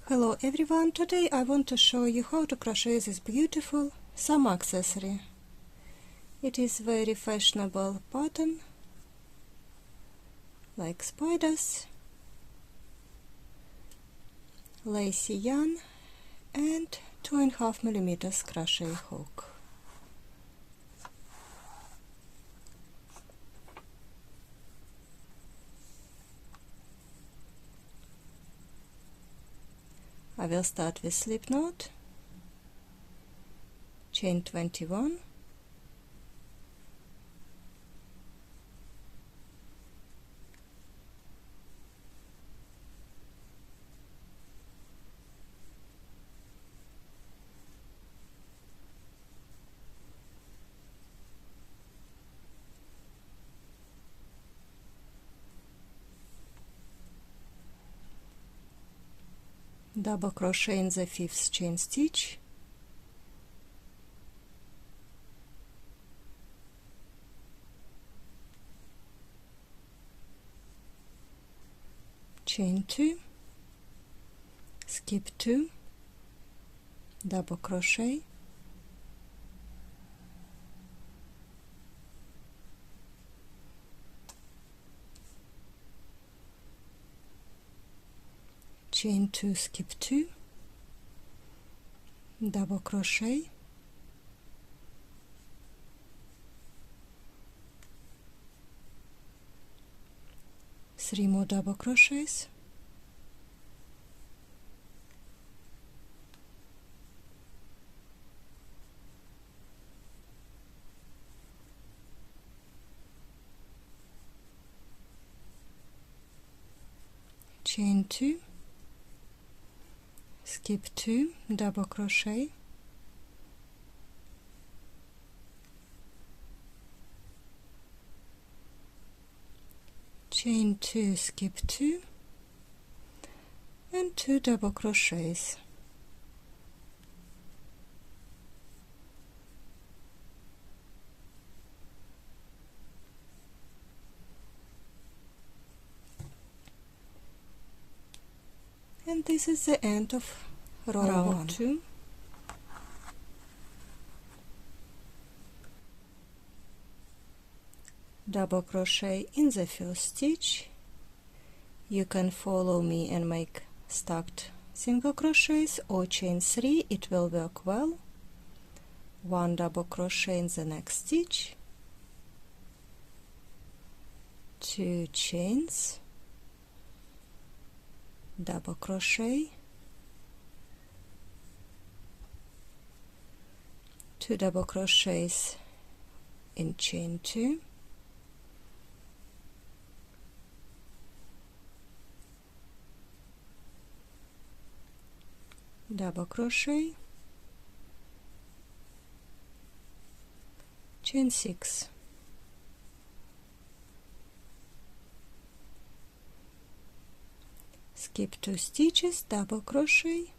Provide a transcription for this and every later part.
Hello everyone, today I want to show you how to crochet this beautiful summer accessory. It is very fashionable pattern, like spiders, lacy yarn and 2.5mm crochet hook. I will start with slip knot, chain 21, double crochet in the 5th chain stitch, chain 2, skip 2, double crochet, chain 2, skip 2, double crochet, three more double crochets, chain 2, skip 2, double crochet, chain 2, skip 2, and 2 double crochets. And this is the end of row 1. 2. Double crochet in the first stitch. You can follow me and make stacked single crochets or chain 3, it will work well. 1 double crochet in the next stitch, 2 chains, double crochet, 2 double crochets in chain 2, double crochet, chain 6, skip 2 stitches, double crochet,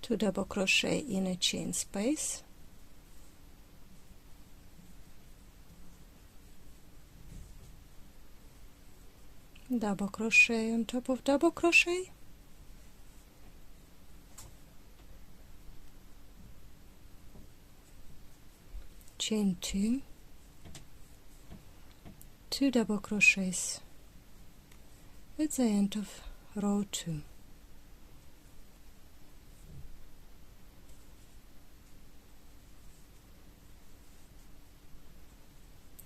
2 double crochet in a chain space, double crochet on top of double crochet, chain 2, 2 double crochets at the end of row 2.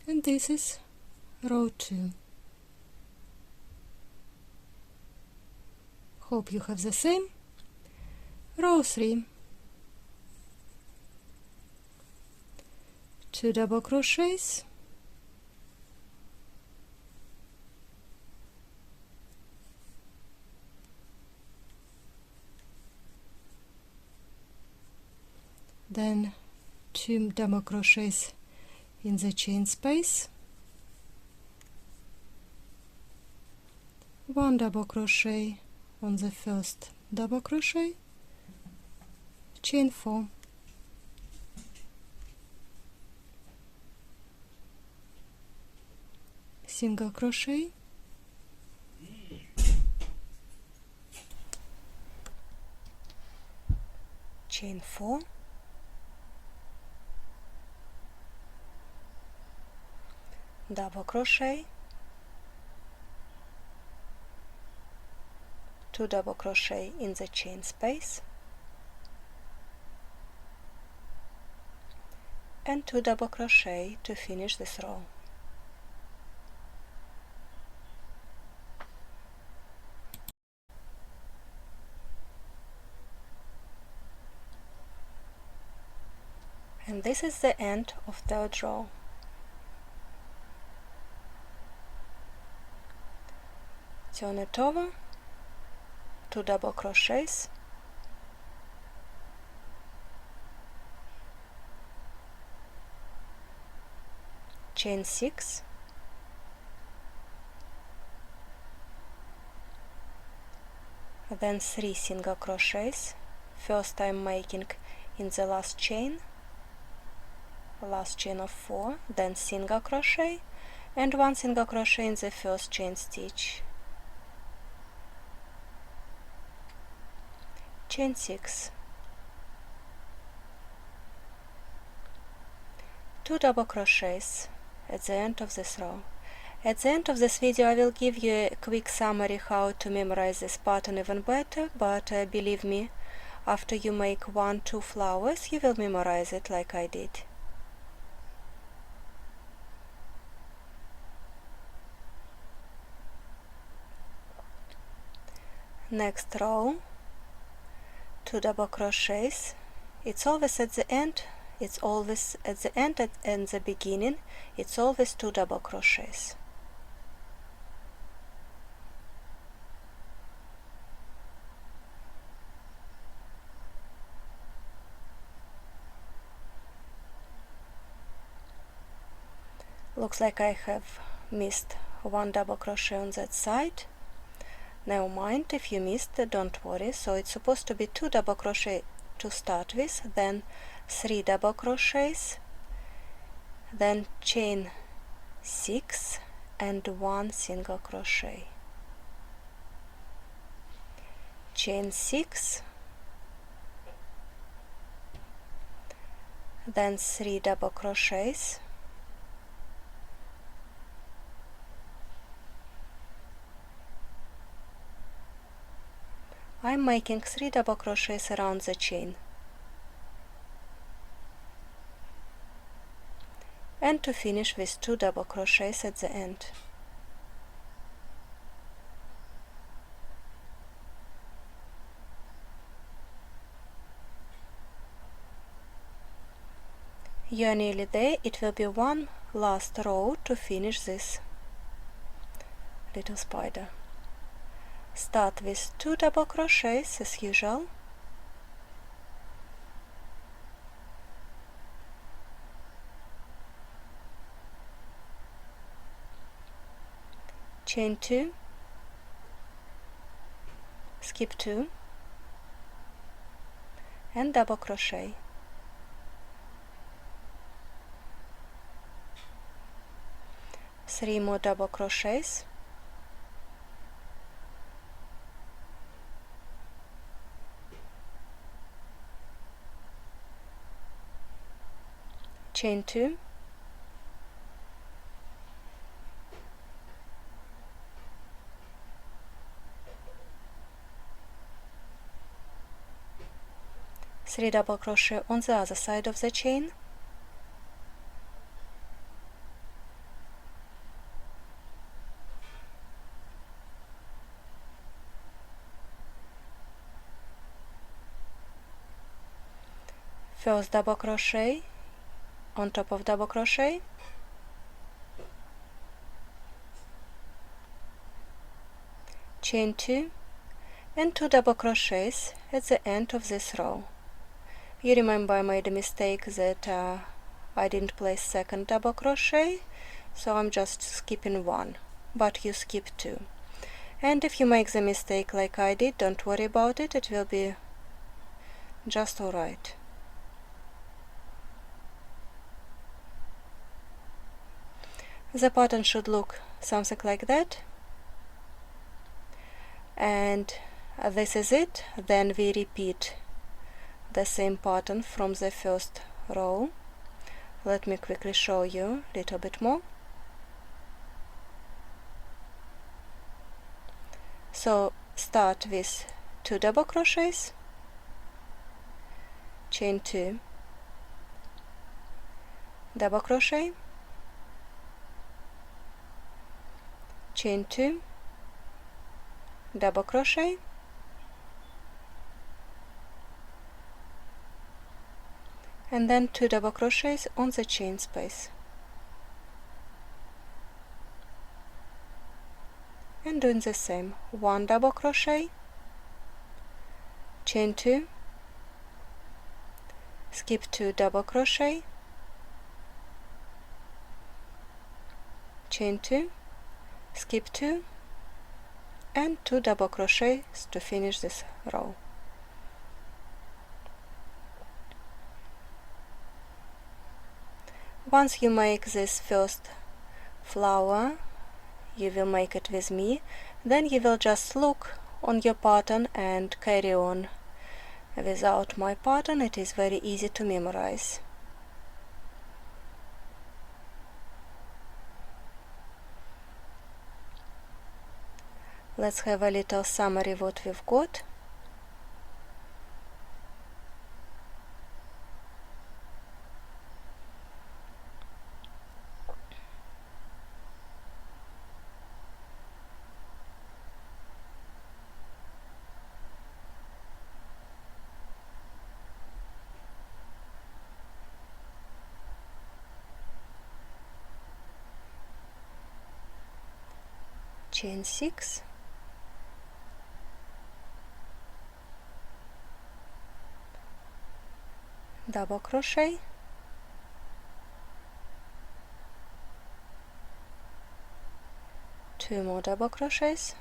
And this is row 2. Hope you have the same. Row 3. 2 double crochets, then 2 double crochets in the chain space, 1 double crochet on the first double crochet, chain 4, single crochet, chain 4, double crochet, 2 double crochet in the chain space, and 2 double crochet to finish this row. And this is the end of third row. Turn it over, 2 double crochets, chain 6, then 3 single crochets. First I'm making in the last chain of 4, then single crochet and 1 single crochet in the first chain stitch, chain 6, 2 double crochets at the end of this row. At the end of this video I will give you a quick summary how to memorize this pattern even better, but believe me, after you make 1-2 flowers you will memorize it like I did. Next row, 2 double crochets. It's always at the end, it's always at the end and the beginning, it's always 2 double crochets. Looks like I have missed 1 double crochet on that side. Never mind, if you missed, don't worry. So it's supposed to be 2 double crochet to start with, then 3 double crochets, then chain 6 and 1 single crochet, chain 6, then 3 double crochets, I'm making 3 double crochets around the chain, and to finish with 2 double crochets at the end. You are nearly there. It will be one last row to finish this little spider. Start with 2 double crochets as usual, chain 2, skip 2 and double crochet, three more double crochets, chain 2, three double crochet on the other side of the chain, first double crochet on top of double crochet, chain 2 and 2 double crochets at the end of this row. You remember I made a mistake that I didn't place second double crochet, so I'm just skipping 1, but you skip 2. And if you make the mistake like I did, don't worry about it, it will be just alright. The pattern should look something like that, and this is it. Then we repeat the same pattern from the first row. Let me quickly show you a little bit more. So start with 2 double crochets, chain 2, double crochet, chain 2, double crochet, and then 2 double crochets on the chain space, and doing the same, 1 double crochet, chain 2, skip 2 double crochet, chain 2, skip 2, and 2 double crochets to finish this row. Once you make this first flower, you will make it with me, then you will just look on your pattern and carry on. Without my pattern, it is very easy to memorize. Let's have a little summary what we've got. Chain 6, double crochet, two more double crochets,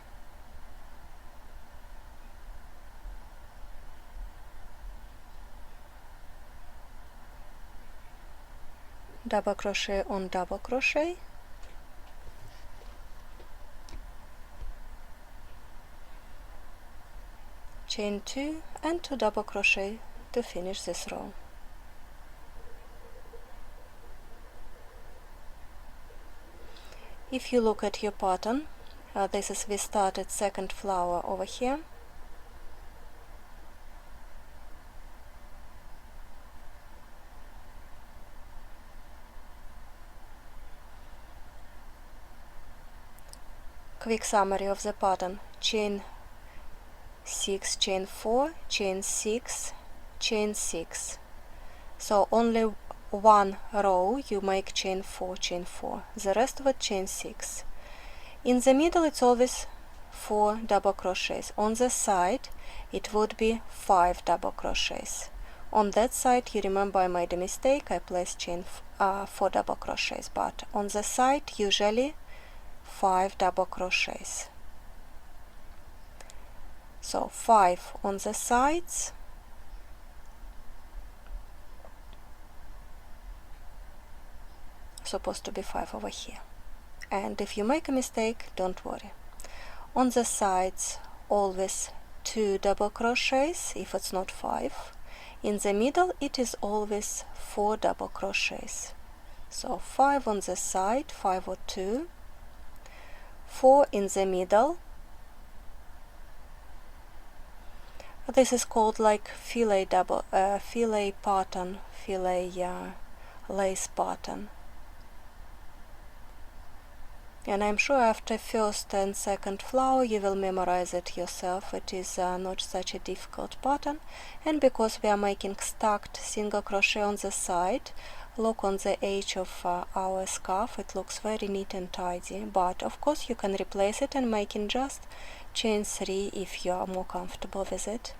double crochet on double crochet, chain 2 and 2 double crochet to finish this row. If you look at your pattern, this is we started second flower over here. Quick summary of the pattern: chain 6, chain 4, chain 6, chain 6. So only one row you make chain 4, chain 4. The rest of it chain 6. In the middle it's always 4 double crochets. On the side it would be 5 double crochets. On that side, you remember I made a mistake, I placed chain 4 double crochets, but on the side usually 5 double crochets. So 5 on the sides, supposed to be 5 over here. And if you make a mistake, don't worry. On the sides always 2 double crochets if it's not 5. In the middle it is always 4 double crochets. So 5 on the side, 5 or 2, 4 in the middle. This is called like fillet pattern, fillet lace pattern. And I'm sure after first and second flower you will memorize it yourself. It is not such a difficult pattern. And because we are making stacked single crochet on the side, look on the edge of our scarf, it looks very neat and tidy. But of course you can replace it and make in just chain 3 if you are more comfortable with it.